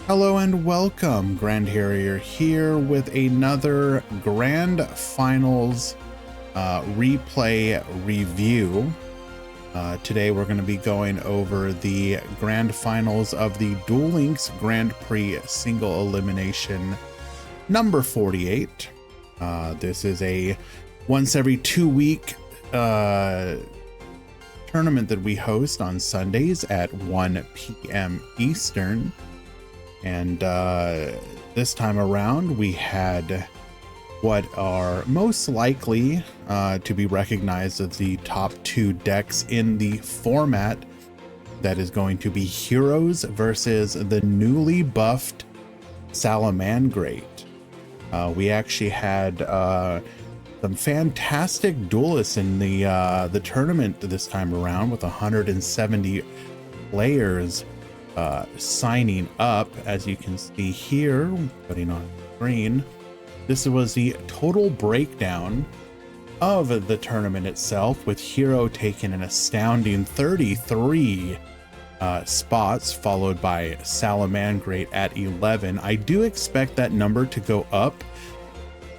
Hello and welcome, Grand Harrier here with another Grand Finals replay review. Today we're going to be going over the Grand Finals of the Duel Links Grand Prix Single Elimination number 48. This is a once every 2-week tournament that we host on Sundays at 1 p.m. Eastern. And this time around, we had what are most likely to be recognized as the top 2 decks in the format. That is going to be Heroes versus the newly buffed Salamangreat. We actually had some fantastic duelists in the tournament this time around, with 170 players signing up. As you can see here, putting on screen, this was the total breakdown of the tournament itself, with Hero taking an astounding 33 spots, followed by Salamangreat at 11. I do expect that number to go up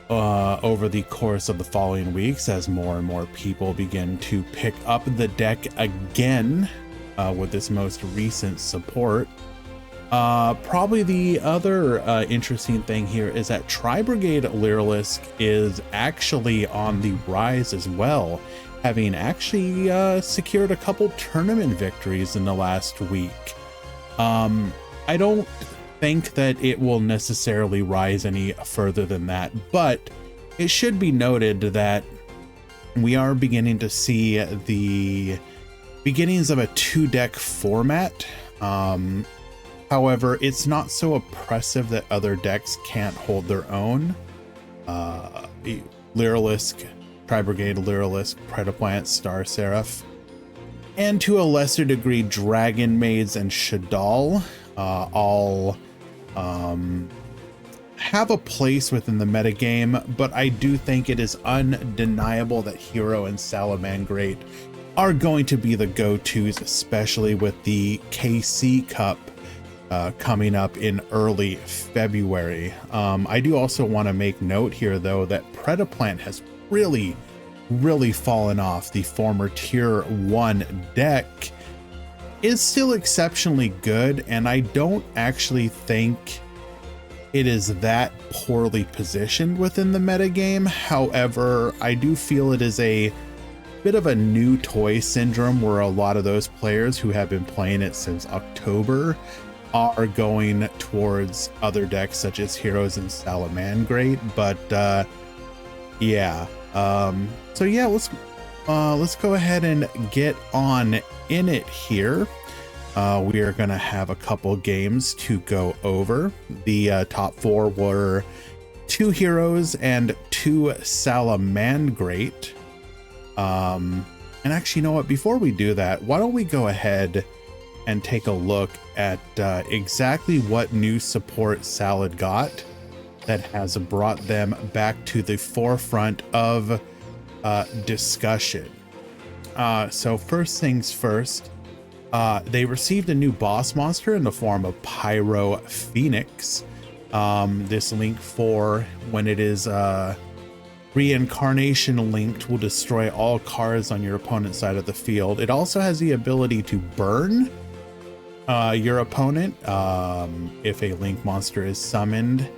over the course of the following weeks as more and more people begin to pick up the deck again with this most recent support. Probably the other interesting thing here is that Tri-Brigade Lyrilisk is actually on the rise as well, having actually secured a couple tournament victories in the last week. I don't think that it will necessarily rise any further than that, but it should be noted that we are beginning to see the beginnings of a 2-deck format. However, it's not so oppressive that other decks can't hold their own. Lyrilisk, Tri-Brigade Lyrilisk, Predaplant, Star Seraph, and to a lesser degree Dragon Maids and Shadal all have a place within the metagame, but I do think it is undeniable that Hero and Salamangreat are going to be the go-tos, especially with the KC Cup coming up in early February. I do also want to make note here, though, that Predaplant has really fallen off. The former tier 1 deck is still exceptionally good, and I don't actually think it is that poorly positioned within the metagame. However, I do feel it is a bit of a new toy syndrome, where a lot of those players who have been playing it since October are going towards other decks such as Heroes and Salamangreat. But yeah, so yeah, let's go ahead and get on in it here. We are gonna have a couple games to go over. The top 4 were 2 Heroes and 2 Salamangreat. And actually, you know what, before we do that, why don't we go ahead and take a look at exactly what new support Salad got that has brought them back to the forefront of discussion. So first things first, they received a new boss monster in the form of Pyro Phoenix. This link for when it is reincarnation linked will destroy all cards on your opponent's side of the field. It also has the ability to burn your opponent if a link monster is summoned.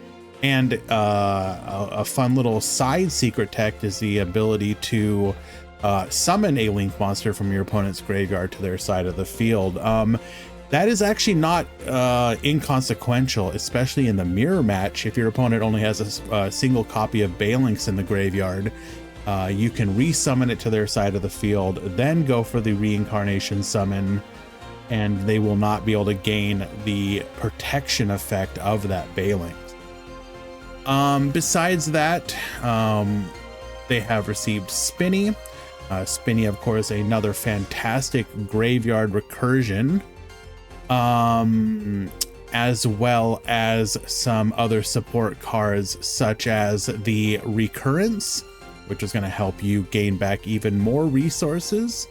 And a fun little side secret tech is the ability to summon a link monster from your opponent's graveyard to their side of the field. That is actually not inconsequential, especially in the mirror match. If your opponent only has a single copy of Balinx in the graveyard, you can resummon it to their side of the field, then go for the reincarnation summon, and they will not be able to gain the protection effect of that Balinx. Besides that, they have received Spinny. Spinny, of course, another fantastic graveyard recursion, as well as some other support cards such as the Recurrence, which is going to help you gain back even more resources,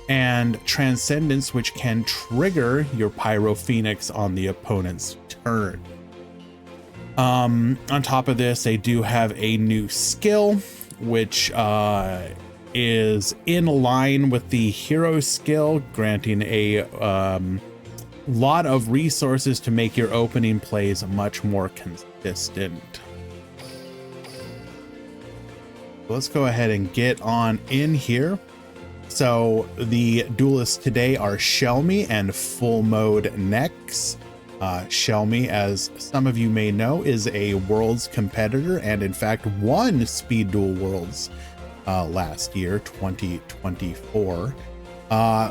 and Transcendence, which can trigger your Pyro Phoenix on the opponent's turn. On top of this, they do have a new skill, which is in line with the hero skill, granting a lot of resources to make your opening plays much more consistent. Let's go ahead and get on in here. So the duelists today are Shelmy and Full Mode Nex. Shelmy, as some of you may know, is a Worlds competitor and in fact won Speed Duel Worlds last year, 2024.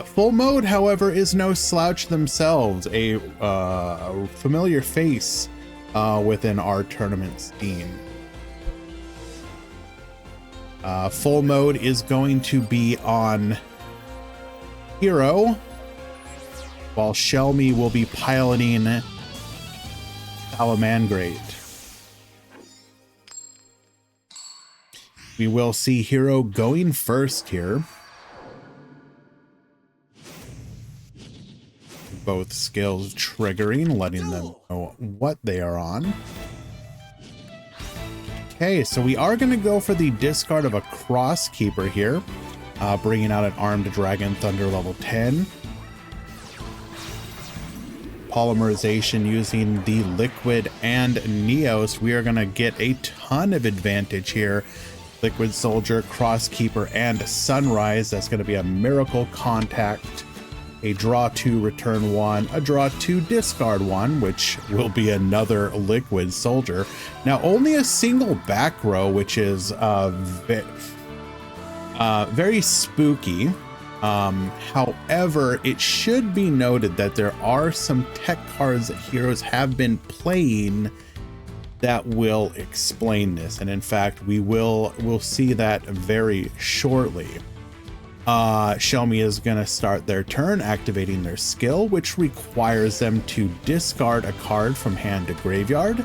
Full Mode, however, is no slouch themselves, a familiar face within our tournament scene. Full Mode is going to be on Hero, while Shelmy will be piloting Salamangreat. We will see Hero going first here. Both skills triggering, letting them know what they are on. Okay, so we are going to go for the discard of a Crosskeeper here, bringing out an Armed Dragon Thunder level 10. Polymerization using the Liquid and Neos. We are going to get a ton of advantage here. Liquid Soldier, Crosskeeper, and Sunrise. That's going to be a Miracle Contact, a draw 2, return 1, a draw 2, discard 1, which will be another Liquid Soldier. Now, only a single back row, which is very spooky. However, it should be noted that there are some tech cards that heroes have been playing that will explain this. And in fact, we'll see that very shortly. Shelmy is going to start their turn activating their skill, which requires them to discard a card from hand to graveyard,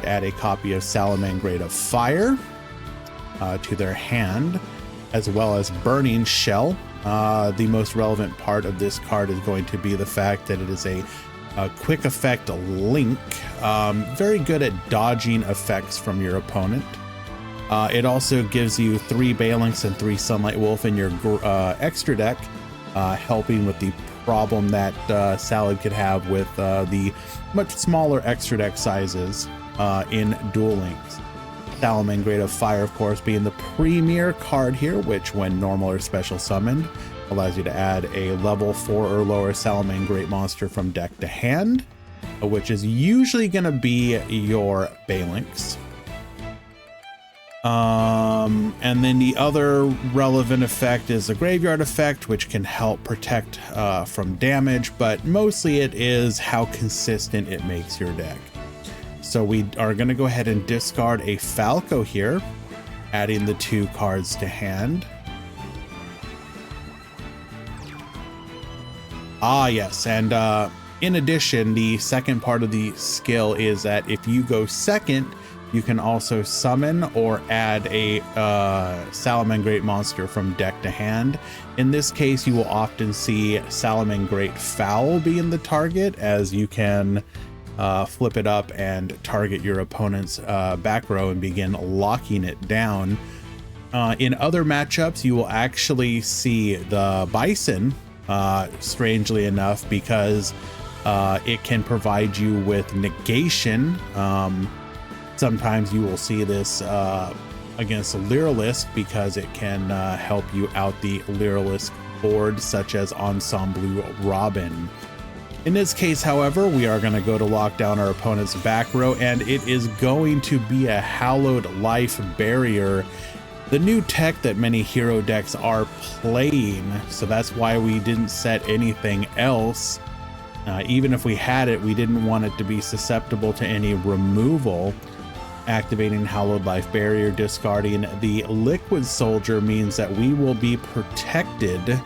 add a copy of Salamangreat of Fire to their hand, as well as Burning Shell. The most relevant part of this card is going to be the fact that it is a quick effect link, very good at dodging effects from your opponent. It also gives you 3 Balinks and 3 Sunlight Wolf in your extra deck, helping with the problem that Salad could have with the much smaller extra deck sizes in Duel Links. Salamangreat of Fire, of course, being the premier card here, which when normal or special summoned allows you to add a level 4 or lower Salamangreat monster from deck to hand, which is usually going to be your Balinks. And then the other relevant effect is the Graveyard effect, which can help protect from damage, but mostly it is how consistent it makes your deck. So we are going to go ahead and discard a Falco here, adding the 2 cards to hand. Yes, and in addition, the second part of the skill is that if you go second, you can also summon or add a Salamangreat monster from deck to hand. In this case, you will often see Salamangreat Foul being the target, as you can flip it up and target your opponent's back row and begin locking it down. In other matchups, you will actually see the Bison, strangely enough, because it can provide you with negation. Sometimes you will see this against a Lyralist because it can help you out the Lyralist board, such as Ensemble Robin. In this case, however, we are going to go to lock down our opponent's back row, and it is going to be a Hallowed Life Barrier, the new tech that many hero decks are playing. So that's why we didn't set anything else. Even if we had it, we didn't want it to be susceptible to any removal. Activating Hallowed Life Barrier, discarding the Liquid Soldier means that we will be protected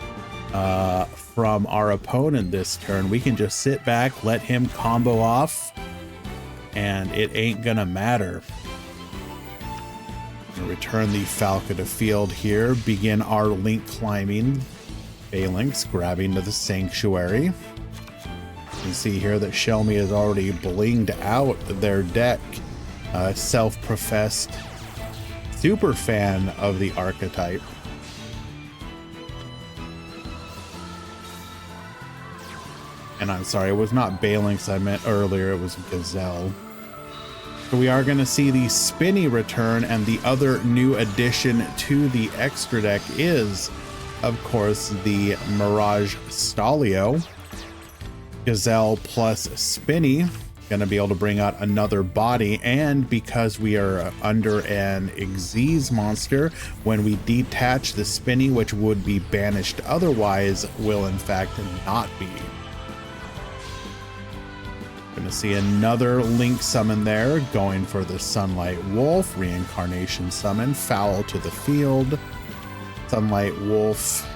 from our opponent this turn. We can just sit back, let him combo off, and it ain't gonna matter. Return the Falco to field here, begin our link climbing. Phalanx grabbing to the Sanctuary. can see here that Shelmy has already blinged out their deck. Self-professed super fan of the archetype. And I'm sorry, it was not Balinx I meant earlier, it was Gazelle. So we are going to see the Spinny return, and the other new addition to the extra deck is, of course, the Mirage Stalio. Gazelle plus Spinny, going to be able to bring out another body, and because we are under an Xyz monster, when we detach the Spinny, which would be banished otherwise, will in fact not be. Gonna see another Link summon there, going for the Sunlight Wolf, reincarnation summon, foul to the field. Sunlight Wolf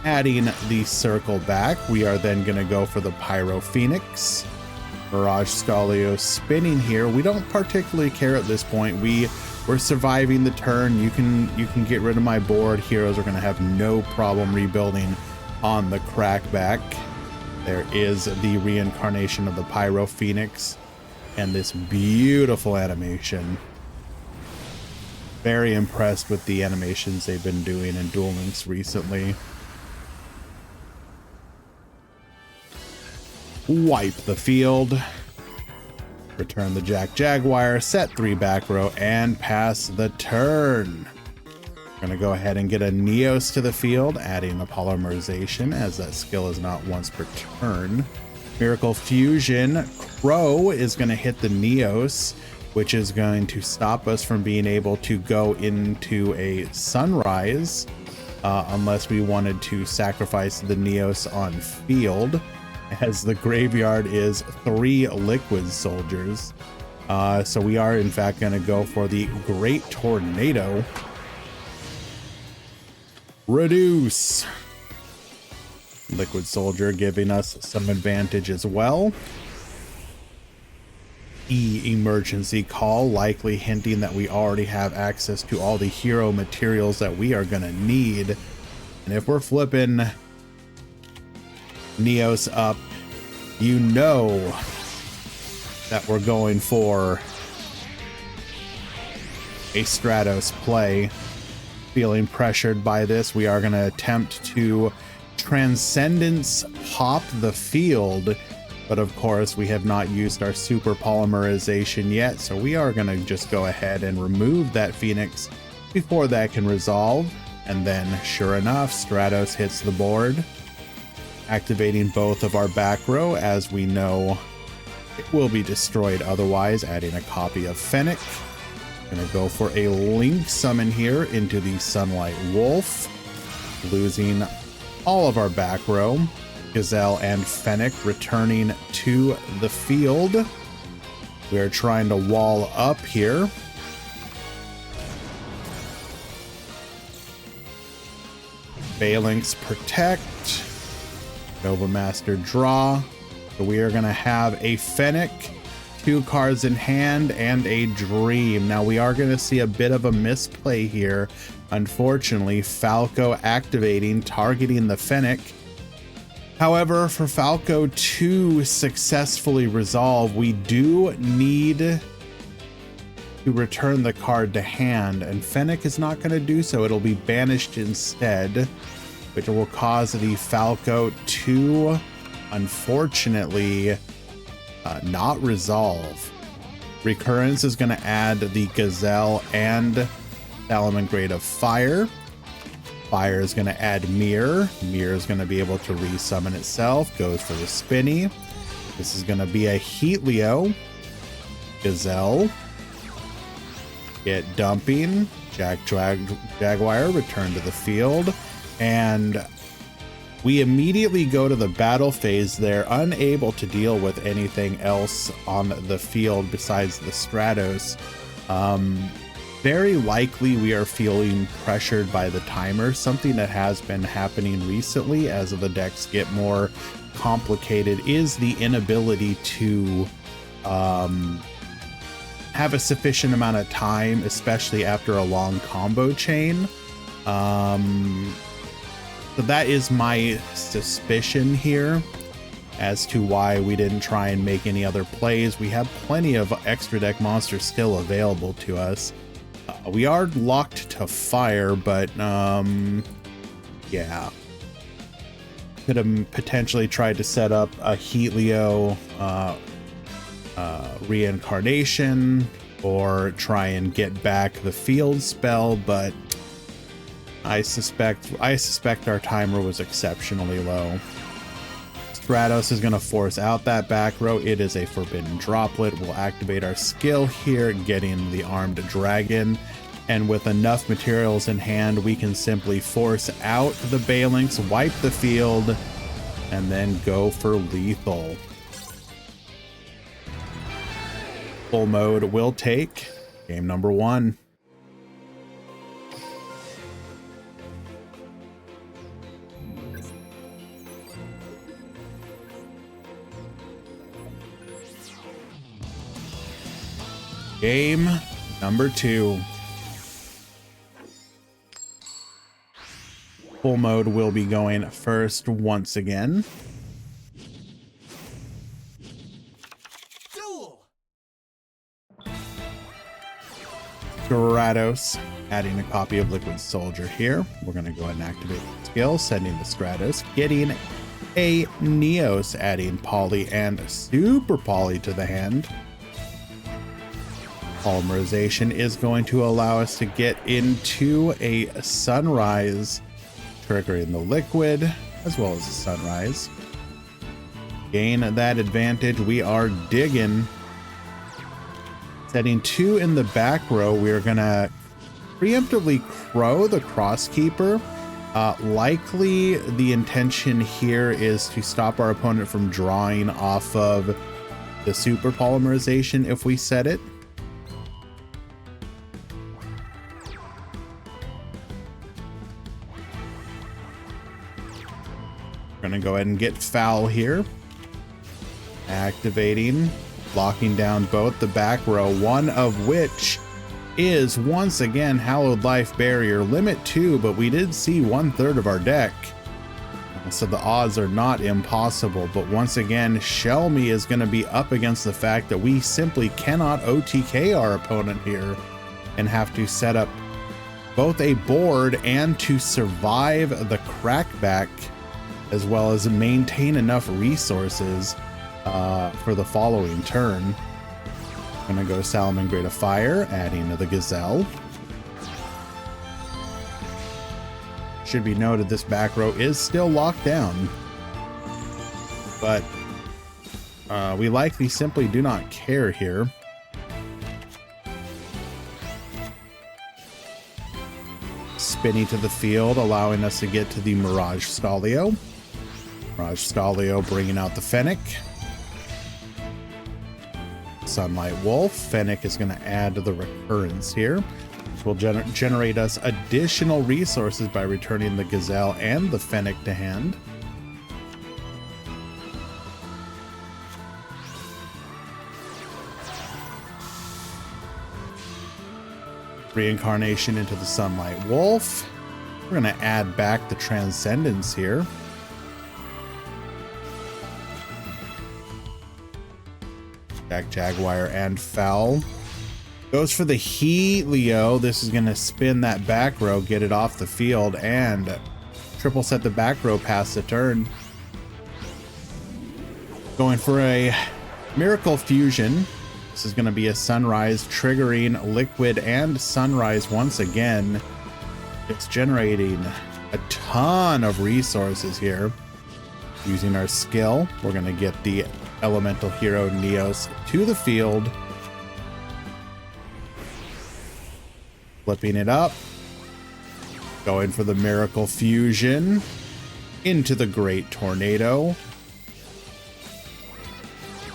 adding the circle back. We are then gonna go for the Pyro Phoenix. Mirage Stalio spinning here. We don't particularly care at this point. We're surviving the turn. You can get rid of my board. Heroes are gonna have no problem rebuilding on the crackback. There is the reincarnation of the Pyro Phoenix and this beautiful animation. Very impressed with the animations they've been doing in Duel Links recently. Wipe the field. Return the Jaguar, set 3 back row, and pass the turn. Gonna go ahead and get a Neos to the field, adding a polymerization, as that skill is not once per turn. Miracle Fusion. Crow is gonna hit the Neos, which is going to stop us from being able to go into a Sunrise, unless we wanted to sacrifice the Neos on field, as the graveyard is 3 Liquid Soldiers. So we are in fact gonna go for the Great Tornado. Reduce. Liquid Soldier giving us some advantage as well. Emergency Call, likely hinting that we already have access to all the hero materials that we are gonna need. And if we're flipping Neos up, you know that we're going for a Stratos play. Feeling pressured by this, we are going to attempt to Transcendence pop the field, but of course we have not used our super polymerization yet, so we are going to just go ahead and remove that Phoenix before that can resolve. And then sure enough, Stratos hits the board, activating both of our back row, as we know it will be destroyed otherwise, adding a copy of Fennec. Gonna go for a Link summon here into the Sunlight Wolf, losing all of our back row. Gazelle and Fennec returning to the field. We are trying to wall up here. Balinx protect. Nova Master draw. So we are gonna have a Fennec, 2 cards in hand, and a Dream. Now we are going to see a bit of a misplay here. Unfortunately, Falco activating, targeting the Fennec. However, for Falco to successfully resolve, we do need to return the card to hand, and Fennec is not going to do so. It'll be banished instead, which will cause the Falco to, unfortunately, not resolve. Recurrence is going to add the Gazelle and Salamangreat of Fire. Fire is going to add Mirror. Mirror is going to be able to resummon itself. Goes for the Spinny. This is going to be a Heatleo. Gazelle. Get dumping. Jaguar return to the field. And we immediately go to the battle phase there, unable to deal with anything else on the field besides the Stratos. Very likely we are feeling pressured by the timer, something that has been happening recently as the decks get more complicated is the inability to have a sufficient amount of time, especially after a long combo chain. So that is my suspicion here. as to why we didn't try and make any other plays. We have plenty of extra deck monsters still available to us. We are locked to fire, but yeah. Could have potentially tried to set up a Helio reincarnation or try and get back the field spell, but I suspect our timer was exceptionally low. Stratos is going to force out that back row. It is a forbidden droplet. We'll activate our skill here, getting the armed dragon. And with enough materials in hand, we can simply force out the Balinx, wipe the field, and then go for lethal. Full mode will take game number 1. Game number 2. Full mode will be going first once again. Duel. Stratos, adding a copy of Liquid Soldier here. We're going to go ahead and activate the skill, sending the Stratos, getting a Neos, adding Poly and Super Poly to the hand. Polymerization is going to allow us to get into a Sunrise, triggering the liquid as well as the Sunrise. Gain that advantage. We are digging. Setting 2 in the back row, we're gonna preemptively Crow the Crosskeeper. Likely the intention here is to stop our opponent from drawing off of the Super Polymerization if we set it. We're gonna go ahead and get foul here. Activating, locking down both the back row, one of which is once again Hallowed Life Barrier. Limit 2, but we did see 1/3 of our deck. So the odds are not impossible, but once again, Shelmy is gonna be up against the fact that we simply cannot OTK our opponent here and have to set up both a board and to survive the crackback, as well as maintain enough resources for the following turn. I'm gonna go Salamangreat of Fire, adding to the Gazelle. Should be noted this back row is still locked down, but we likely simply do not care here. Spinning to the field, allowing us to get to the Mirage Stalio. Mirage Stalio bringing out the Fennec. Sunlight Wolf. Fennec is going to add to the recurrence here, which will generate us additional resources by returning the Gazelle and the Fennec to hand. Reincarnation into the Sunlight Wolf. We're going to add back the Transcendence here. Jaguar and Foul. Goes for the Helio. This is going to spin that back row, get it off the field, and triple set the back row past the turn. Going for a Miracle Fusion. This is going to be a Sunrise, triggering Liquid and Sunrise once again. It's generating a ton of resources here. Using our skill, we're going to get the Elemental Hero Neos to the field. Flipping it up. Going for the Miracle Fusion into the Great Tornado.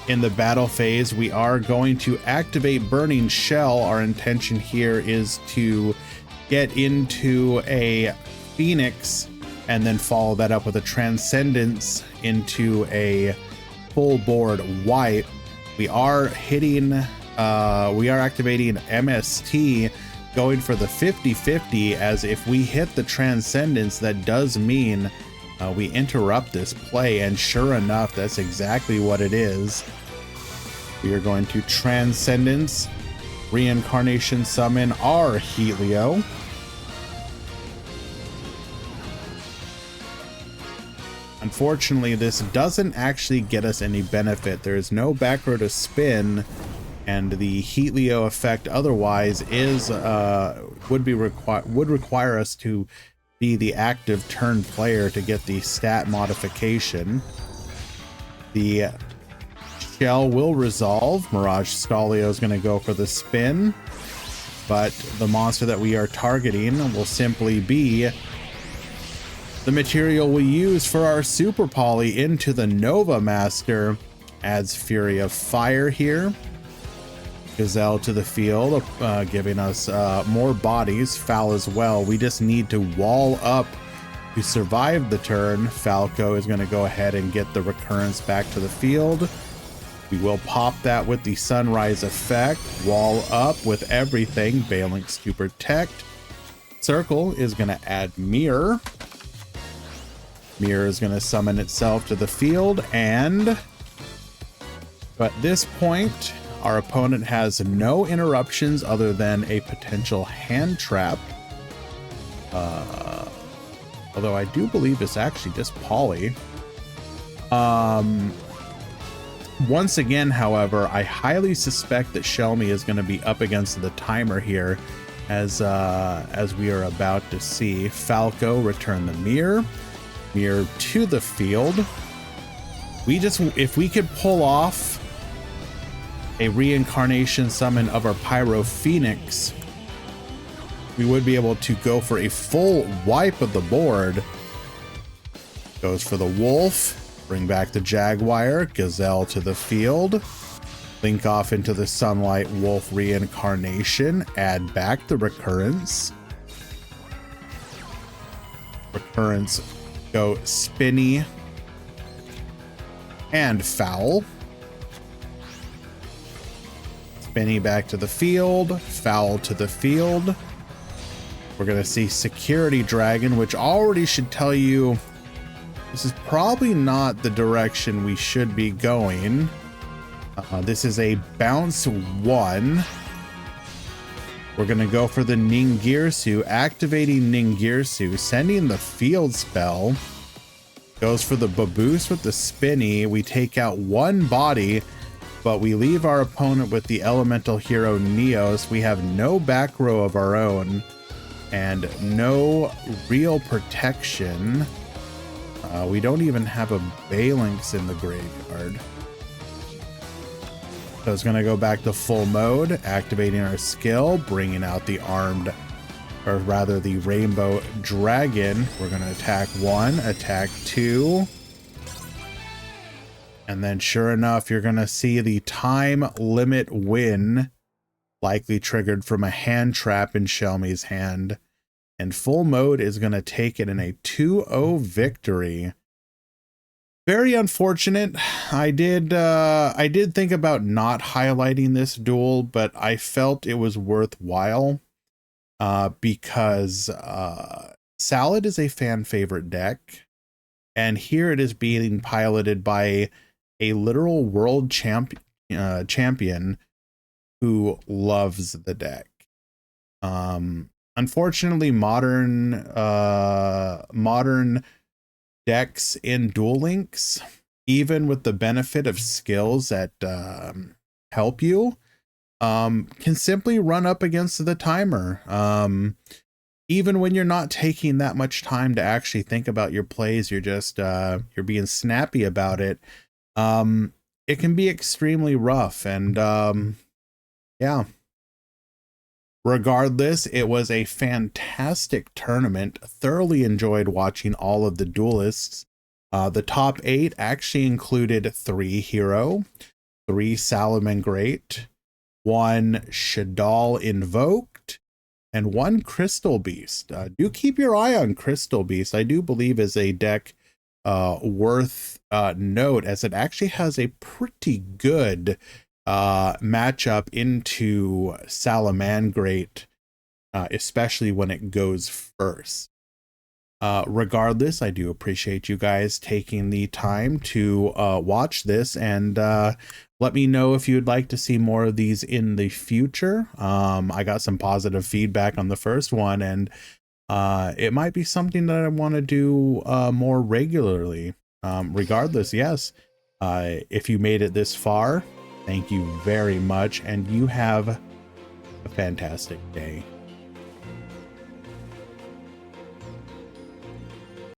In the battle phase, we are going to activate Burning Shell. Our intention here is to get into a Phoenix and then follow that up with a Transcendence into a full board wipe. We are hitting, we are activating MST, going for the 50-50, as if we hit the Transcendence, that does mean We interrupt this play, and sure enough, that's exactly what it is. We are going to Transcendence, Reincarnation Summon our Helio. Unfortunately, this doesn't actually get us any benefit. There is no back row to spin, and the Helio effect otherwise is would require us to be the active turn player to get the stat modification. The shell will resolve. Mirage Stalio is going to go for the spin, but the monster that we are targeting will simply be the material we use for our Super Poly into the Nova Master. Adds Fury of Fire here. Gazelle to the field, giving us more bodies. Foul as well. We just need to wall up to survive the turn. Falco is going to go ahead and get the recurrence back to the field. We will pop that with the Sunrise effect. Wall up with everything. Phalanx to protect. Circle is going to add Mirror. Mirror is going to summon itself to the field, and at this point, our opponent has no interruptions other than a potential hand trap. Although I do believe it's actually just Poly. Once again, however, I highly suspect that Shelmy is going to be up against the timer here, as we are about to see. Falco return the Mirror. Mirror to the field. If we could pull off a reincarnation summon of our Pyro Phoenix, we would be able to go for a full wipe of the board. Goes for the Wolf, bring back the Jaguar, Gazelle to the field, link off into the Sunlight Wolf reincarnation, add back the Recurrence. Recurrence, go Spinny and Foul. Spinny back to the field, Foul to the field. We're going to see Security Dragon, which already should tell you this is probably not the direction we should be going. This is a bounce 1. We're going to go for the Ningirsu, activating Ningirsu, sending the field spell. Goes for the Baboose with the Spinny. We take out one body, but we leave our opponent with the elemental hero Neos. We have no back row of our own and no real protection. We don't even have a Phalanx in the graveyard. So it's going to go back to full mode, activating our skill, bringing out the the Rainbow Dragon. We're going to attack 1, attack 2. And then sure enough, you're going to see the time limit win, likely triggered from a hand trap in Shelmy's hand. And full mode is going to take it in a 2-0 victory. Very unfortunate. I did think about not highlighting this duel, but I felt it was worthwhile because Salad is a fan favorite deck, and here it is being piloted by a literal world champion who loves the deck. Unfortunately, modern decks in Duel Links, even with the benefit of skills that help you, can simply run up against the timer. Even when you're not taking that much time to actually think about your plays, you're just you're being snappy about it. It can be extremely rough, and yeah. Regardless, it was a fantastic tournament. Thoroughly enjoyed watching all of the duelists. The top 8 actually included 3 Hero, 3 Salamangreat, 1 Shadal Invoked, and 1 Crystal Beast. Do keep your eye on Crystal Beast. I do believe is a deck worth note, as it actually has a pretty good matchup into Salamangreat, especially when it goes first. Regardless, I do appreciate you guys taking the time to watch this, and let me know if you'd like to see more of these in the future. I got some positive feedback on the first one, and it might be something that I want to do more regularly. Regardless, yes, if you made it this far, thank you very much, and you have a fantastic day.